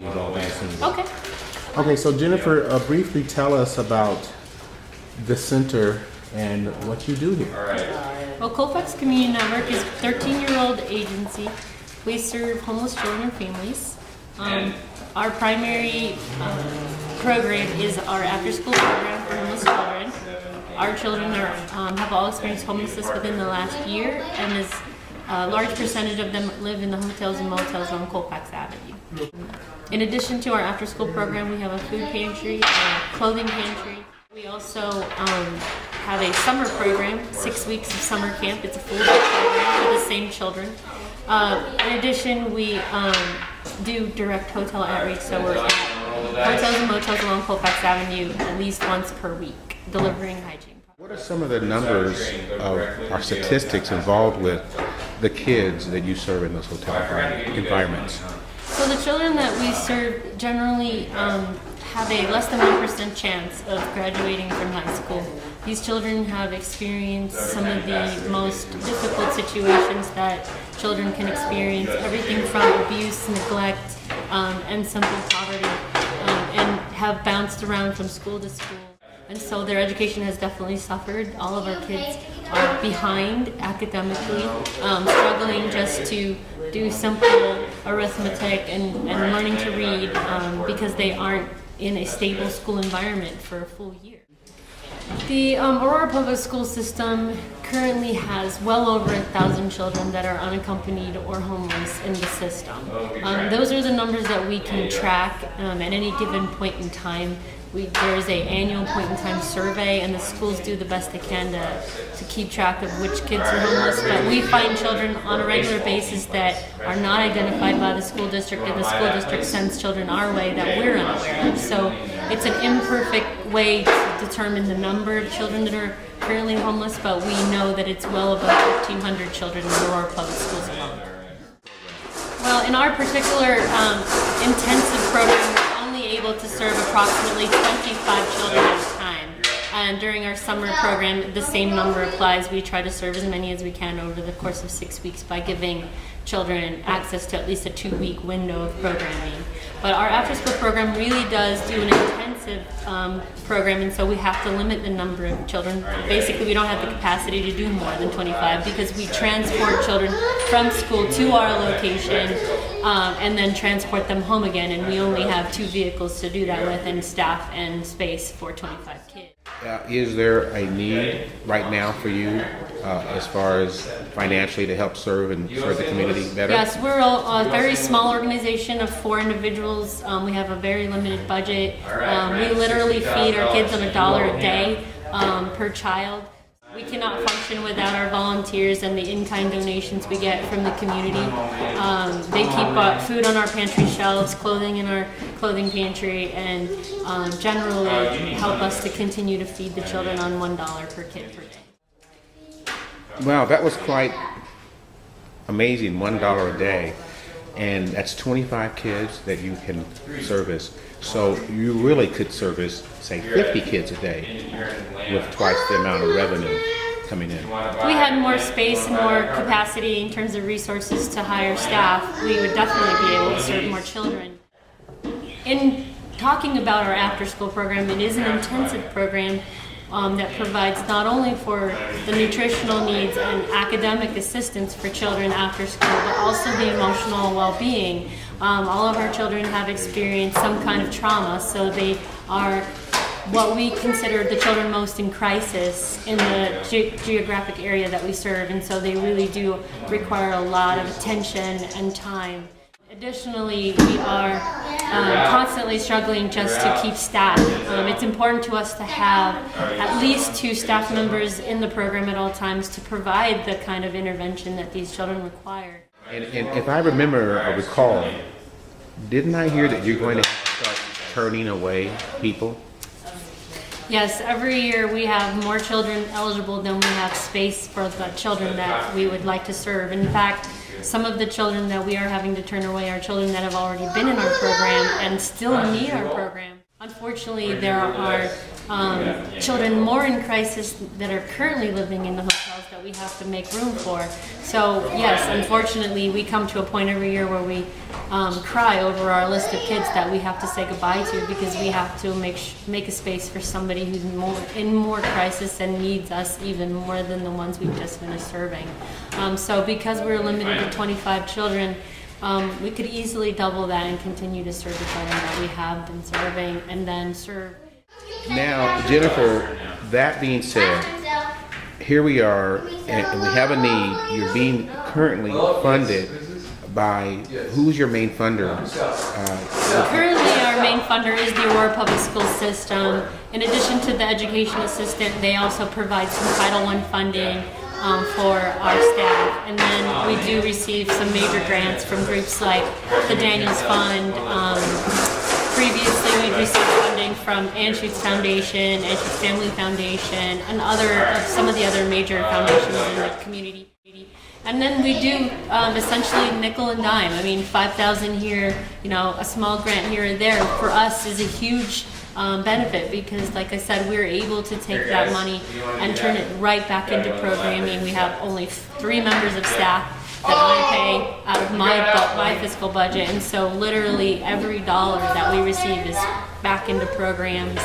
Okay. Okay, so Jennifer, briefly tell us about the center and what you do here. Well, Colfax Community Network is a 13-year-old agency. We serve homeless children and families. Our primary program is our after-school program for homeless children. Our children have all experienced homelessness within the last year, and a large percentage of them live in the hotels and motels on Colfax Avenue. In addition to our after-school program, we have a food pantry, a clothing pantry. We also have a summer program, 6 weeks of summer camp. It's a full-day program for the same children. In addition, we do direct hotel outreach, so we're at hotels and motels along Colfax Avenue at least once per week, delivering hygiene. What are some of the numbers or statistics involved with the kids that you serve in those hotel environments? So the children that we serve generally have a less than 1% chance of graduating from high school. These children have experienced some of the most difficult situations that children can experience, everything from abuse, neglect, and simple poverty, and have bounced around from school to school. And so their education has definitely suffered. All of our kids are behind academically, struggling just to do simple arithmetic and learning to read because they aren't in a stable school environment for a full year. The Aurora Public School System currently has well over 1,000 children that are unaccompanied or homeless in the system. Those are the numbers that we can track at any given point in time. There's an annual point-in-time survey, and the schools do the best they can to keep track of which kids are homeless. But we find children on a regular basis that are not identified by the school district, and the school district sends children our way that we're unaware of. So it's an imperfect way to determine the number of children that are currently homeless, but we know that it's well above 1,500 children in Aurora Public Schools alone. Well, in our particular intensive program, able to serve approximately 25 children at a time. And during our summer program, the same number applies. We try to serve as many as we can over the course of 6 weeks by giving children access to at least a 2-week window of programming. But our after-school program really does do an intensive program, and so we have to limit the number of children. Basically, we don't have the capacity to do more than 25 because we transport children from school to our location and then transport them home again, and we only have 2 vehicles to do that with, and staff and space for 25 kids. Is there a need right now for you as far as financially to help serve and serve the community better? Yes, we're a very small organization of 4 individuals. We have a very limited budget. We literally feed our kids on $1 a day per child. We cannot function without our volunteers and the in-kind donations we get from the community. They keep food on our pantry shelves, clothing in our clothing pantry, and generally help us to continue to feed the children on $1 per kid per day. Wow, that was quite amazing, $1 a day. And that's 25 kids that you can service. So you really could service, say, 50 kids a day with twice the amount of revenue coming in. If we had more space and more capacity in terms of resources to hire staff, we would definitely be able to serve more children. In talking about our after-school program, it is an intensive program that provides not only for the nutritional needs and academic assistance for children after school, but also the emotional well-being. All of our children have experienced some kind of trauma, so they are what we consider the children most in crisis in the geographic area that we serve, and so they really do require a lot of attention and time. Additionally, we are constantly struggling just to keep staff. It's important to us to have at least 2 staff members in the program at all times to provide the kind of intervention that these children require. And if I remember or recall, didn't I hear that you're going to start turning away people? Yes, every year we have more children eligible than we have space for the children that we would like to serve. In fact, some of the children that we are having to turn away are children that have already been in our program and still need our program. Unfortunately, there are children more in crisis that are currently living in the hotels that we have to make room for. So yes, unfortunately, we come to a point every year where we cry over our list of kids that we have to say goodbye to because we have to make a space for somebody who's in more crisis and needs us even more than the ones we've just finished serving. So because we're limited to 25 children, we could easily double that and continue to serve the children that we have been serving and then serve. Now, Jennifer, that being said, here we are and we have a need. You're being currently funded by, who's your main funder? Currently, our main funder is the Aurora Public School System. In addition to the education assistant, they also provide some Title I funding for our staff, and then we do receive some major grants from groups like the Daniels Fund. Previously, we've received funding from Anschutz Foundation, Anschutz Family Foundation, and some of the other major foundations in the community. And then we do essentially nickel and dime. I mean, 5,000 here, a small grant here or there for us is a huge benefit because, like I said, we're able to take that money and turn it right back into programming. We have only 3 members of staff that I pay out of my fiscal budget, and so literally every dollar that we receive is back into programs,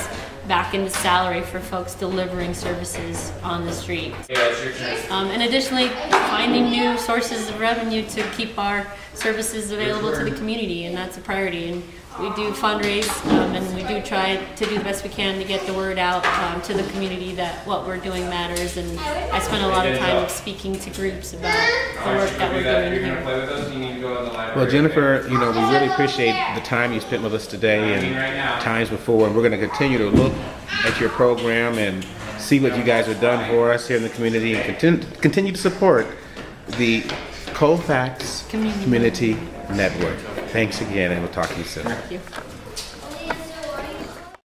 back into salary for folks delivering services on the street. And additionally, finding new sources of revenue to keep our services available to the community, and that's a priority. And we do fundraise, and we do try to do the best we can to get the word out to the community that what we're doing matters. And I spend a lot of time speaking to groups about the work that we're doing here. Well, Jennifer, we really appreciate the time you spent with us today and times before, and we're going to continue to look at your program and see what you guys have done for us here in the community and continue to support the Colfax Community Network. Thanks again, and we'll talk to you soon. Thank you.